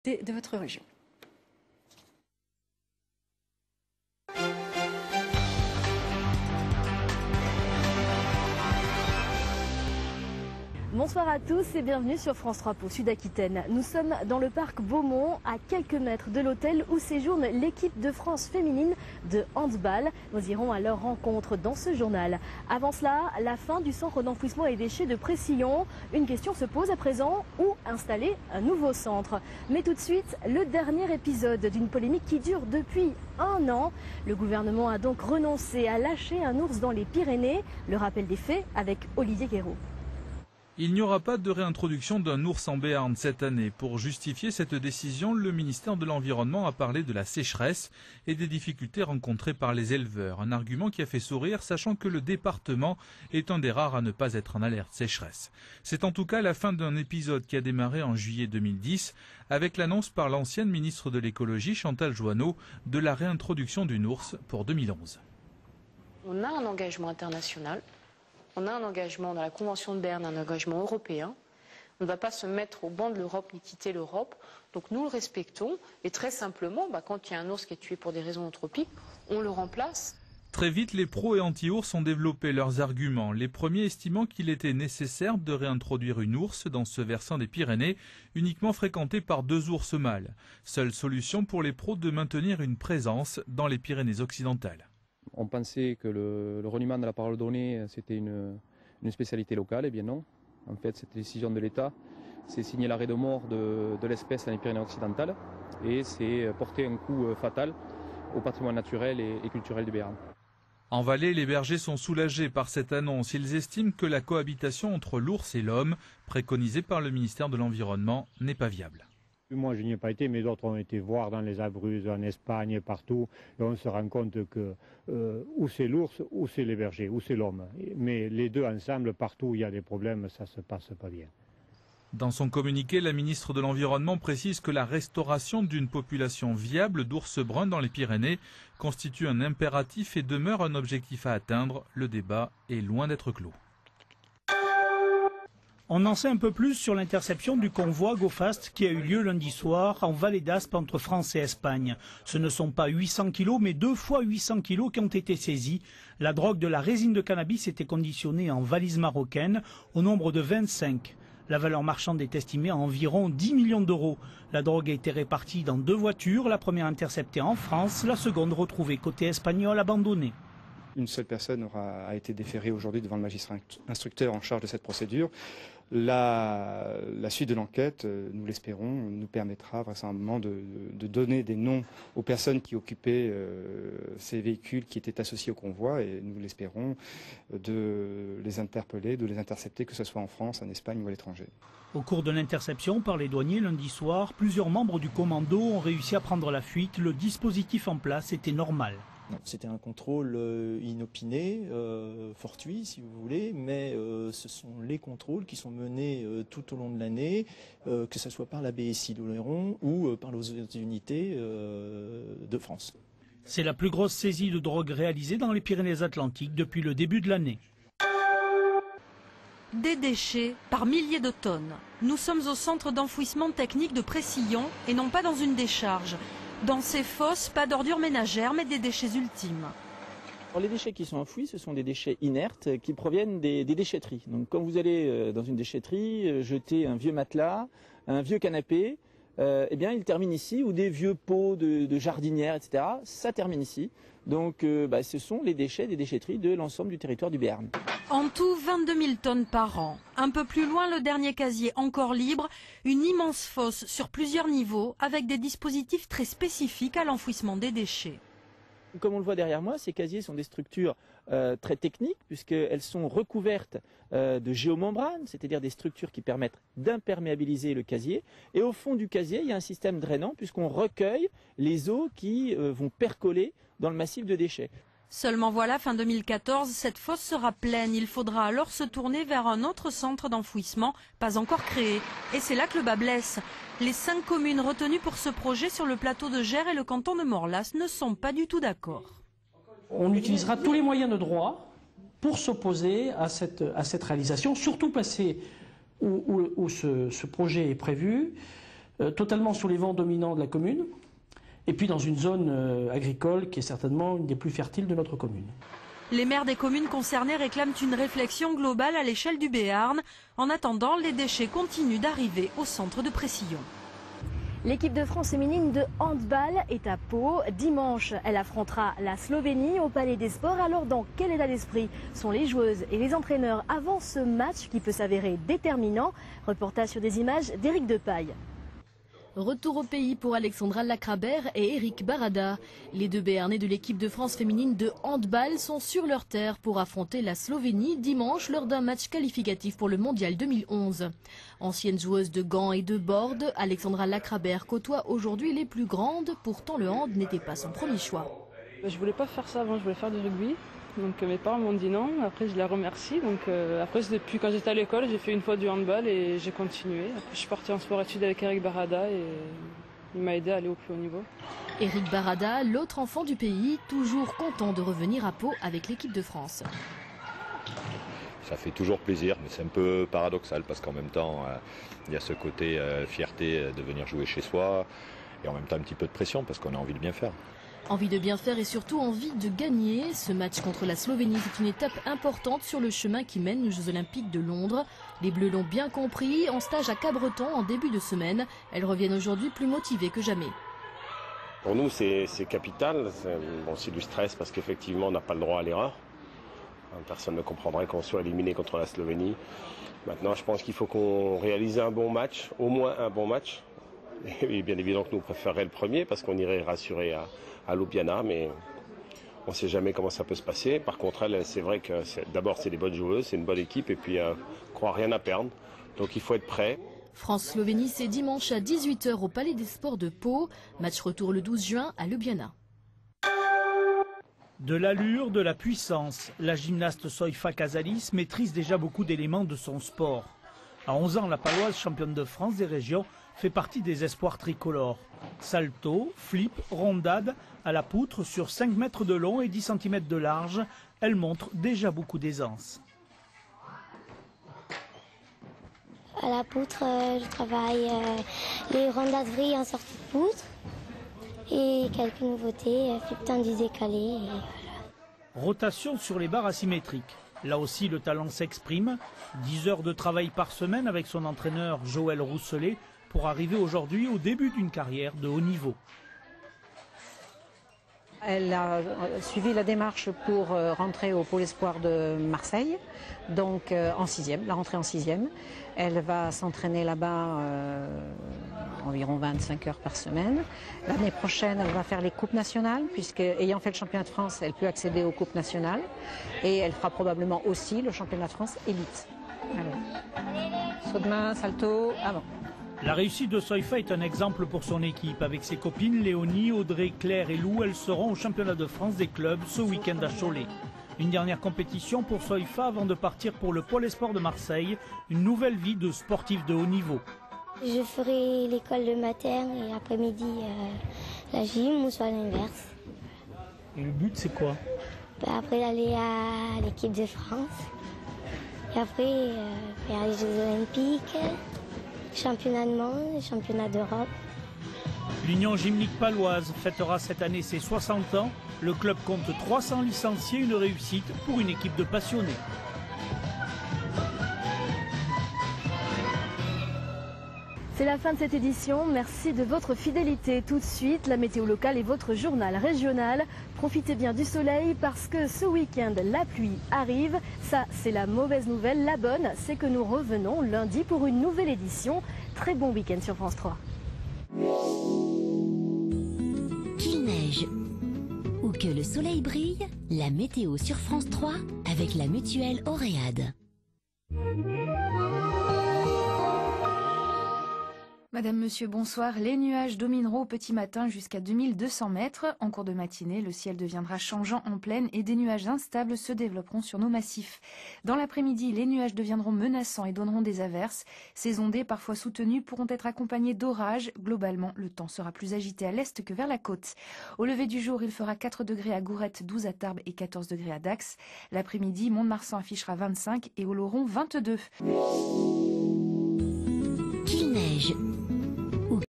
de votre région. Bonsoir à tous et bienvenue sur France 3 pour Sud-Aquitaine. Nous sommes dans le parc Beaumont, à quelques mètres de l'hôtel où séjourne l'équipe de France féminine de handball. Nous irons à leur rencontre dans ce journal. Avant cela, la fin du centre d'enfouissement et déchets de Précillon. Une question se pose à présent, où installer un nouveau centre? Mais tout de suite, le dernier épisode d'une polémique qui dure depuis un an. Le gouvernement a donc renoncé à lâcher un ours dans les Pyrénées. Le rappel des faits avec Olivier Guéraud. Il n'y aura pas de réintroduction d'un ours en Béarn cette année. Pour justifier cette décision, le ministère de l'Environnement a parlé de la sécheresse et des difficultés rencontrées par les éleveurs. Un argument qui a fait sourire, sachant que le département est un des rares à ne pas être en alerte sécheresse. C'est en tout cas la fin d'un épisode qui a démarré en juillet 2010, avec l'annonce par l'ancienne ministre de l'écologie, Chantal Joanneau, de la réintroduction d'une ours pour 2011. On a un engagement international. On a un engagement dans la Convention de Berne, un engagement européen. On ne va pas se mettre au banc de l'Europe ni quitter l'Europe. Donc nous le respectons. Et très simplement, quand il y a un ours qui est tué pour des raisons anthropiques, on le remplace. Très vite, les pros et anti-ours ont développé leurs arguments. Les premiers estimant qu'il était nécessaire de réintroduire une ours dans ce versant des Pyrénées, uniquement fréquenté par 2 ours mâles. Seule solution pour les pros de maintenir une présence dans les Pyrénées occidentales. On pensait que le reniement de la parole donnée, c'était une spécialité locale. Eh bien non. En fait, cette décision de l'État, c'est signer l'arrêt de mort de l'espèce dans les Pyrénées occidentales et c'est porter un coup fatal au patrimoine naturel et culturel du Béarn. En Valais, les bergers sont soulagés par cette annonce. Ils estiment que la cohabitation entre l'ours et l'homme, préconisée par le ministère de l'Environnement, n'est pas viable. Moi, je n'y ai pas été, mais d'autres ont été voir dans les Abruzzes, en Espagne, partout. Et on se rend compte que ou c'est l'ours, ou c'est les bergers, ou c'est l'homme. Mais les deux ensemble, partout où il y a des problèmes, ça ne se passe pas bien. Dans son communiqué, la ministre de l'Environnement précise que la restauration d'une population viable d'ours bruns dans les Pyrénées constitue un impératif et demeure un objectif à atteindre. Le débat est loin d'être clos. On en sait un peu plus sur l'interception du convoi GoFast qui a eu lieu lundi soir en Vallée d'Aspe entre France et Espagne. Ce ne sont pas 800 kilos mais 2 fois 800 kilos qui ont été saisis. La drogue de la résine de cannabis était conditionnée en valise marocaine au nombre de 25. La valeur marchande est estimée à environ 10 millions d'euros. La drogue a été répartie dans 2 voitures, la première interceptée en France, la seconde retrouvée côté espagnol abandonnée. Une seule personne a été déférée aujourd'hui devant le magistrat instructeur en charge de cette procédure. La suite de l'enquête, nous l'espérons, nous permettra vraisemblablement de donner des noms aux personnes qui occupaient ces véhicules qui étaient associés au convoi et nous l'espérons de les interpeller, de les intercepter, que ce soit en France, en Espagne ou à l'étranger. Au cours de l'interception par les douaniers lundi soir, plusieurs membres du commando ont réussi à prendre la fuite. Le dispositif en place était normal. C'était un contrôle inopiné, fortuit si vous voulez, mais ce sont les contrôles qui sont menés tout au long de l'année, que ce soit par la BSI d'Oléron ou par les unités de France. C'est la plus grosse saisie de drogue réalisée dans les Pyrénées-Atlantiques depuis le début de l'année. Des déchets par milliers de tonnes. Nous sommes au centre d'enfouissement technique de Précillon et non pas dans une décharge. Dans ces fosses, pas d'ordures ménagères, mais des déchets ultimes. Alors, les déchets qui sont enfouis, ce sont des déchets inertes qui proviennent des déchetteries. Donc quand vous allez dans une déchetterie, jeter un vieux matelas, un vieux canapé, eh bien il termine ici, ou des vieux pots de jardinière, etc. Ça termine ici. Donc ce sont les déchets des déchetteries de l'ensemble du territoire du Béarn. En tout, 22 000 tonnes par an. Un peu plus loin, le dernier casier encore libre, une immense fosse sur plusieurs niveaux avec des dispositifs très spécifiques à l'enfouissement des déchets. Comme on le voit derrière moi, ces casiers sont des structures très techniques puisqu'elles sont recouvertes de géomembranes, c'est-à-dire des structures qui permettent d'imperméabiliser le casier. Et au fond du casier, il y a un système drainant puisqu'on recueille les eaux qui vont percoler dans le massif de déchets. Seulement voilà, fin 2014, cette fosse sera pleine. Il faudra alors se tourner vers un autre centre d'enfouissement, pas encore créé. Et c'est là que le bas blesse. Les 5 communes retenues pour ce projet sur le plateau de Gers et le canton de Morlas ne sont pas du tout d'accord. On utilisera tous les moyens de droit pour s'opposer à cette réalisation, surtout placé où ce projet est prévu. totalement sous les vents dominants de la commune, et puis dans une zone agricole qui est certainement une des plus fertiles de notre commune. Les maires des communes concernées réclament une réflexion globale à l'échelle du Béarn. En attendant, les déchets continuent d'arriver au centre de Précillon. L'équipe de France féminine de handball est à Pau. Dimanche, elle affrontera la Slovénie au Palais des Sports. Alors dans quel état d'esprit sont les joueuses et les entraîneurs avant ce match qui peut s'avérer déterminant? Reportage sur des images d'Éric Depaille. Retour au pays pour Alexandra Lacrabert et Eric Barada. Les deux Béarnais de l'équipe de France féminine de handball sont sur leur terre pour affronter la Slovénie dimanche lors d'un match qualificatif pour le Mondial 2011. Ancienne joueuse de gants et de board, Alexandra Lacrabert côtoie aujourd'hui les plus grandes. Pourtant le hand n'était pas son premier choix. Je voulais pas faire ça avant, je voulais faire du rugby. Donc mes parents m'ont dit non, après je les remercie. Donc après depuis quand j'étais à l'école, j'ai fait une fois du handball et j'ai continué. Après je suis partie en sport-études avec Eric Barada et il m'a aidé à aller au plus haut niveau. Eric Barada, l'autre enfant du pays, toujours content de revenir à Pau avec l'équipe de France. Ça fait toujours plaisir, mais c'est un peu paradoxal parce qu'en même temps, il y a ce côté fierté de venir jouer chez soi et en même temps un petit peu de pression parce qu'on a envie de bien faire. Envie de bien faire et surtout envie de gagner. Ce match contre la Slovénie, c'est une étape importante sur le chemin qui mène aux Jeux Olympiques de Londres. Les Bleus l'ont bien compris. En stage à Cabreton en début de semaine, elles reviennent aujourd'hui plus motivées que jamais. Pour nous, c'est capital. C'est du stress parce qu'effectivement, on n'a pas le droit à l'erreur. Personne ne comprendrait qu'on soit éliminé contre la Slovénie. Maintenant, je pense qu'il faut qu'on réalise un bon match, au moins un bon match. Et bien évidemment que nous préférerions le premier parce qu'on irait rassurer à Ljubljana, mais on ne sait jamais comment ça peut se passer. Par contre, elle, c'est vrai que d'abord, c'est des bonnes joueuses, c'est une bonne équipe et puis croit rien à perdre. Donc il faut être prêt. France-Slovénie, c'est dimanche à 18 h au Palais des Sports de Pau. Match retour le 12 juin à Ljubljana. De l'allure, de la puissance, la gymnaste Soifa Casalis maîtrise déjà beaucoup d'éléments de son sport. À 11 ans, la Paloise, championne de France des régions, fait partie des espoirs tricolores. Salto, flip, rondade, à la poutre sur 5 mètres de long et 10 cm de large, elle montre déjà beaucoup d'aisance. À la poutre, je travaille les rondades vrillées en sortie de poutre et quelques nouveautés, flip tendu décalé. Et voilà. Rotation sur les barres asymétriques. Là aussi, le talent s'exprime. 10 heures de travail par semaine avec son entraîneur Joël Rousselet pour arriver aujourd'hui au début d'une carrière de haut niveau. Elle a suivi la démarche pour rentrer au Pôle Espoir de Marseille, donc en 6e, la rentrée en 6e. Elle va s'entraîner là-bas environ 25 heures par semaine. L'année prochaine, elle va faire les coupes nationales, puisque ayant fait le championnat de France, elle peut accéder aux coupes nationales. Et elle fera probablement aussi le championnat de France élite. Alors, saut de main, salto, avant. La réussite de Soifa est un exemple pour son équipe. Avec ses copines Léonie, Audrey, Claire et Lou, elles seront au championnat de France des clubs ce week-end à Cholet. Une dernière compétition pour Soifa avant de partir pour le Pôle Espoir de Marseille, une nouvelle vie de sportif de haut niveau. Je ferai l'école le matin et après-midi la gym ou soit l'inverse. Et le but c'est quoi? Après d'aller à l'équipe de France et après faire les Jeux Olympiques. Championnat de monde, championnat d'Europe. L'Union gymnique paloise fêtera cette année ses 60 ans. Le club compte 300 licenciés, une réussite pour une équipe de passionnés. C'est la fin de cette édition. Merci de votre fidélité. Tout de suite, la météo locale et votre journal régional. Profitez bien du soleil parce que ce week-end, la pluie arrive. Ça, c'est la mauvaise nouvelle. La bonne, c'est que nous revenons lundi pour une nouvelle édition. Très bon week-end sur France 3. Qu'il neige ou que le soleil brille, la météo sur France 3 avec la mutuelle Oréade. Madame, monsieur, bonsoir. Les nuages domineront au petit matin jusqu'à 2200 mètres. En cours de matinée, le ciel deviendra changeant en plaine et des nuages instables se développeront sur nos massifs. Dans l'après-midi, les nuages deviendront menaçants et donneront des averses. Ces ondées, parfois soutenues, pourront être accompagnées d'orages. Globalement, le temps sera plus agité à l'est que vers la côte. Au lever du jour, il fera 4 degrés à Gourette, 12 à Tarbes et 14 degrés à Dax. L'après-midi, Mont-de-Marsan affichera 25 et Oloron 22. Qu'il neige